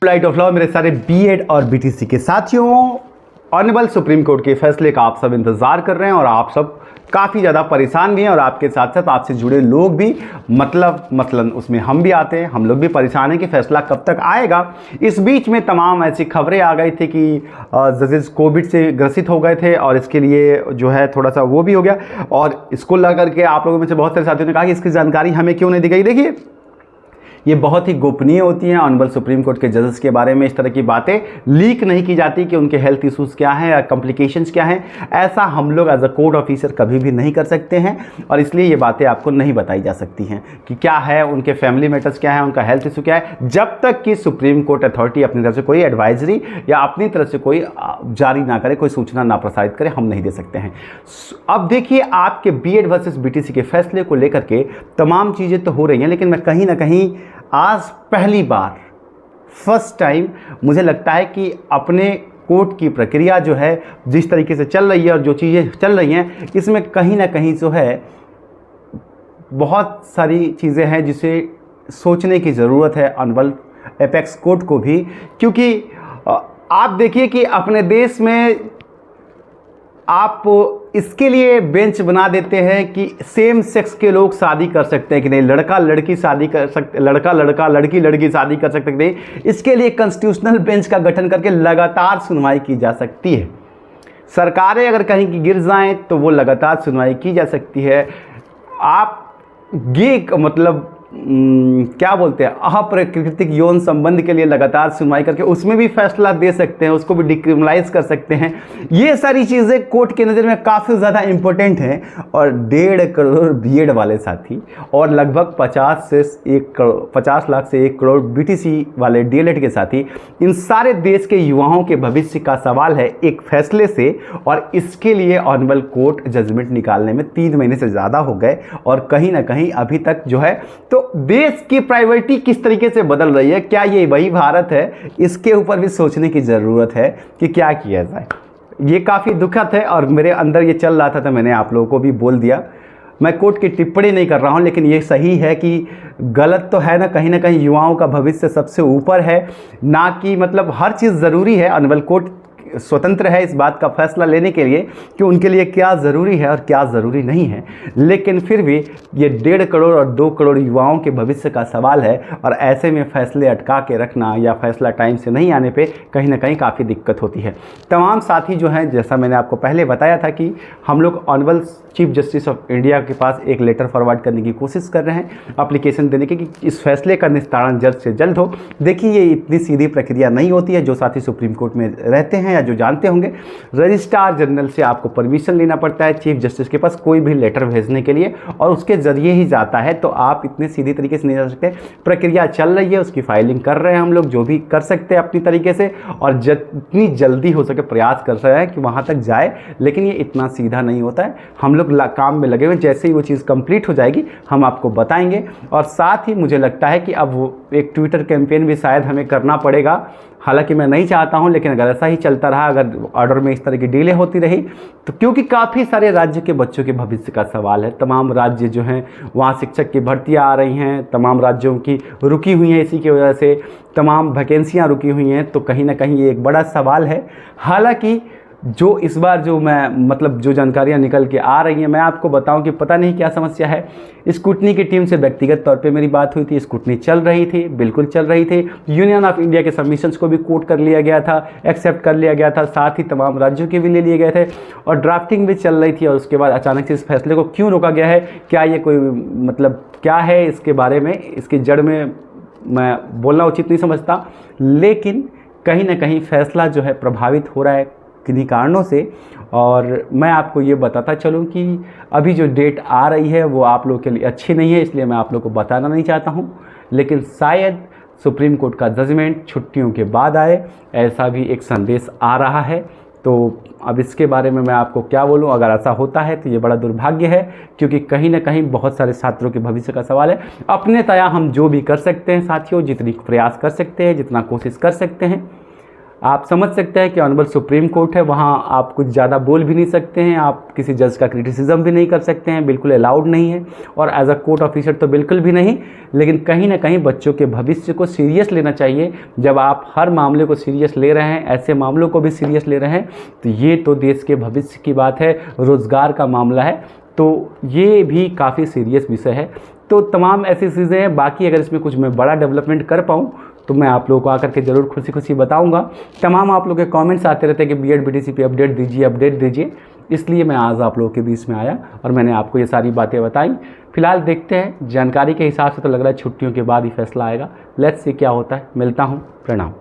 Light of law मेरे सारे BEd और बीटीसी के साथियों, ऑनरेबल सुप्रीम कोर्ट के फैसले का आप सब इंतजार कर रहे हैं और आप सब काफ़ी ज़्यादा परेशान भी हैं और आपके साथ साथ आपसे जुड़े लोग भी, मसलन उसमें हम भी आते हैं, हम लोग भी परेशान हैं कि फैसला कब तक आएगा। इस बीच में तमाम ऐसी खबरें आ गई थी कि जजेस कोविड से ग्रसित हो गए थे और इसके लिए जो है थोड़ा सा वो भी हो गया और इसको लेकर के आप लोगों में से बहुत सारे साथियों ने कहा कि इसकी जानकारी हमें क्यों नहीं दी गई। देखिए, ये बहुत ही गोपनीय होती हैं। ऑनरेबल सुप्रीम कोर्ट के जजेस के बारे में इस तरह की बातें लीक नहीं की जाती कि उनके हेल्थ इश्यूज़ क्या हैं या कॉम्प्लिकेशंस क्या हैं। ऐसा हम लोग एज अ कोर्ट ऑफिसर कभी भी नहीं कर सकते हैं और इसलिए ये बातें आपको नहीं बताई जा सकती हैं कि क्या है, उनके फैमिली मैटर्स क्या है, उनका हेल्थ इशू क्या है, जब तक कि सुप्रीम कोर्ट अथॉरिटी अपनी तरफ से कोई एडवाइजरी या अपनी तरफ से कोई जारी ना करे, कोई सूचना ना प्रसारित करे, हम नहीं दे सकते हैं। अब देखिए, आपके बीएड वर्सेस बीटीसी के फैसले को लेकर के तमाम चीज़ें तो हो रही हैं, लेकिन मैं कहीं ना कहीं आज पहली बार फर्स्ट टाइम मुझे लगता है कि अपने कोर्ट की प्रक्रिया जो है जिस तरीके से चल रही है और जो चीज़ें चल रही हैं, इसमें कहीं ना कहीं जो है बहुत सारी चीज़ें हैं जिसे सोचने की ज़रूरत है ऑनरेबल एपेक्स कोर्ट को भी। क्योंकि आप देखिए कि अपने देश में आप इसके लिए बेंच बना देते हैं कि सेम सेक्स के लोग शादी कर सकते हैं कि नहीं, लड़का लड़की शादी कर सकते, लड़का लड़का लड़की लड़की शादी कर सकते हैं कि नहीं। इसके लिए कॉन्स्टिट्यूशनल बेंच का गठन करके लगातार सुनवाई की जा सकती है। सरकारें अगर कहीं की गिर जाएं तो वो लगातार सुनवाई की जा सकती है। आप ये मतलब क्या बोलते हैं, अप्राकृतिक यौन संबंध के लिए लगातार सुनवाई करके उसमें भी फैसला दे सकते हैं, उसको भी डिक्रिमिनलाइज कर सकते हैं। ये सारी चीज़ें कोर्ट के नज़र में काफ़ी ज़्यादा इंपॉर्टेंट हैं और 1.5 करोड़ बीएड वाले साथी और लगभग 50 लाख से 1 करोड़ बीटीसी वाले डीएलएड के साथी, इन सारे देश के युवाओं के भविष्य का सवाल है एक फैसले से। और इसके लिए ऑनरेबल कोर्ट जजमेंट निकालने में 3 महीने से ज़्यादा हो गए और कहीं ना कहीं अभी तक जो है तो देश की प्रायोरिटी किस तरीके से बदल रही है, क्या ये वही भारत है, इसके ऊपर भी सोचने की ज़रूरत है कि क्या किया जाए। ये काफ़ी दुखद है और मेरे अंदर ये चल रहा था तो मैंने आप लोगों को भी बोल दिया। मैं कोर्ट की टिप्पणी नहीं कर रहा हूँ, लेकिन ये सही है कि गलत तो है ना, कहीं युवाओं का भविष्य सबसे ऊपर है, ना कि मतलब हर चीज़ ज़रूरी है। ऑनरेबल कोर्ट स्वतंत्र है इस बात का फैसला लेने के लिए कि उनके लिए क्या ज़रूरी है और क्या ज़रूरी नहीं है, लेकिन फिर भी ये 1.5 करोड़ और 2 करोड़ युवाओं के भविष्य का सवाल है और ऐसे में फैसले अटका के रखना या फैसला टाइम से नहीं आने पे कहीं ना कहीं काफ़ी दिक्कत होती है। तमाम साथी जो हैं, जैसा मैंने आपको पहले बताया था कि हम लोग honourable chief justice of India के पास एक लेटर फॉरवर्ड करने की कोशिश कर रहे हैं, एप्लीकेशन देने की कि इस फैसले का निस्तारण जल्द से जल्द हो। देखिए, ये इतनी सीधी प्रक्रिया नहीं होती है। जो साथी सुप्रीम कोर्ट में रहते हैं या जो जानते होंगे, रजिस्ट्रार जनरल से आपको परमिशन लेना पड़ता है चीफ जस्टिस के पास कोई भी लेटर भेजने के लिए और उसके ज़रिए ही जाता है। तो आप इतने सीधी तरीके से नहीं जा सकते। प्रक्रिया चल रही है, उसकी फाइलिंग कर रहे हैं हम लोग, जो भी कर सकते हैं अपनी तरीके से, और जितनी जल्दी हो सके प्रयास कर रहे हैं कि वहाँ तक जाए। लेकिन ये इतना सीधा नहीं होता है। हम लोग काम में लगे हुए, जैसे ही वो चीज़ कंप्लीट हो जाएगी हम आपको बताएंगे। और साथ ही मुझे लगता है कि अब वो एक ट्विटर कैंपेन भी शायद हमें करना पड़ेगा, हालांकि मैं नहीं चाहता हूं, लेकिन अगर ऐसा ही चलता रहा, अगर ऑर्डर में इस तरह की डिले होती रही तो, क्योंकि काफ़ी सारे राज्य के बच्चों के भविष्य का सवाल है। तमाम राज्य जो हैं वहाँ शिक्षक की भर्तियाँ आ रही हैं, तमाम राज्यों की रुकी हुई हैं, इसी की वजह से तमाम वैकेंसियाँ रुकी हुई हैं। तो कहीं ना कहीं ये एक बड़ा सवाल है। हालांकि जो इस बार जो जो जानकारियां निकल के आ रही हैं, मैं आपको बताऊं कि पता नहीं क्या समस्या है। स्कूटनी की टीम से व्यक्तिगत तौर पे मेरी बात हुई थी, स्कूटनी चल रही थी, बिल्कुल चल रही थी। यूनियन ऑफ इंडिया के सबमिशंस को भी कोट कर लिया गया था, एक्सेप्ट कर लिया गया था, साथ ही तमाम राज्यों के भी ले लिए गए थे और ड्राफ्टिंग भी चल रही थी। और उसके बाद अचानक से इस फैसले को क्यों रोका गया है, क्या ये कोई क्या है, इसके बारे में, इसकी जड़ में मैं बोलना उचित नहीं समझता। लेकिन कहीं ना कहीं फैसला जो है प्रभावित हो रहा है किन्हीं कारणों से। और मैं आपको ये बताता चलूँ कि अभी जो डेट आ रही है वो आप लोगों के लिए अच्छी नहीं है, इसलिए मैं आप लोगों को बताना नहीं चाहता हूँ। लेकिन शायद सुप्रीम कोर्ट का जजमेंट छुट्टियों के बाद आए, ऐसा भी एक संदेश आ रहा है। तो अब इसके बारे में मैं आपको क्या बोलूं, अगर ऐसा होता है तो ये बड़ा दुर्भाग्य है, क्योंकि कहीं ना कहीं बहुत सारे छात्रों के भविष्य का सवाल है। अपने तया हम जो भी कर सकते हैं साथियों, जितनी प्रयास कर सकते हैं, जितना कोशिश कर सकते हैं, आप समझ सकते हैं कि ऑनरेबल सुप्रीम कोर्ट है, वहाँ आप कुछ ज़्यादा बोल भी नहीं सकते हैं, आप किसी जज का क्रिटिसिज्म भी नहीं कर सकते हैं, बिल्कुल अलाउड नहीं है, और एज अ कोर्ट ऑफिसर तो बिल्कुल भी नहीं। लेकिन कहीं ना कहीं बच्चों के भविष्य को सीरियस लेना चाहिए। जब आप हर मामले को सीरियस ले रहे हैं, ऐसे मामलों को भी सीरियस ले रहे हैं, तो ये तो देश के भविष्य की बात है, रोज़गार का मामला है, तो ये भी काफ़ी सीरियस विषय है। तो तमाम ऐसी चीज़ें हैं। बाकी अगर इसमें कुछ मैं बड़ा डेवलपमेंट कर पाऊँ तो मैं आप लोगों को आकर के ज़रूर खुशी खुशी बताऊंगा। तमाम आप लोगों के कमेंट्स आते रहते हैं कि बीएड बीटीसी पे अपडेट दीजिए, इसलिए मैं आज आप लोगों के बीच में आया और मैंने आपको ये सारी बातें बताई। फिलहाल देखते हैं, जानकारी के हिसाब से तो लग रहा है छुट्टियों के बाद ही फैसला आएगा। लेट्स सी क्या होता है। मिलता हूँ, प्रणाम।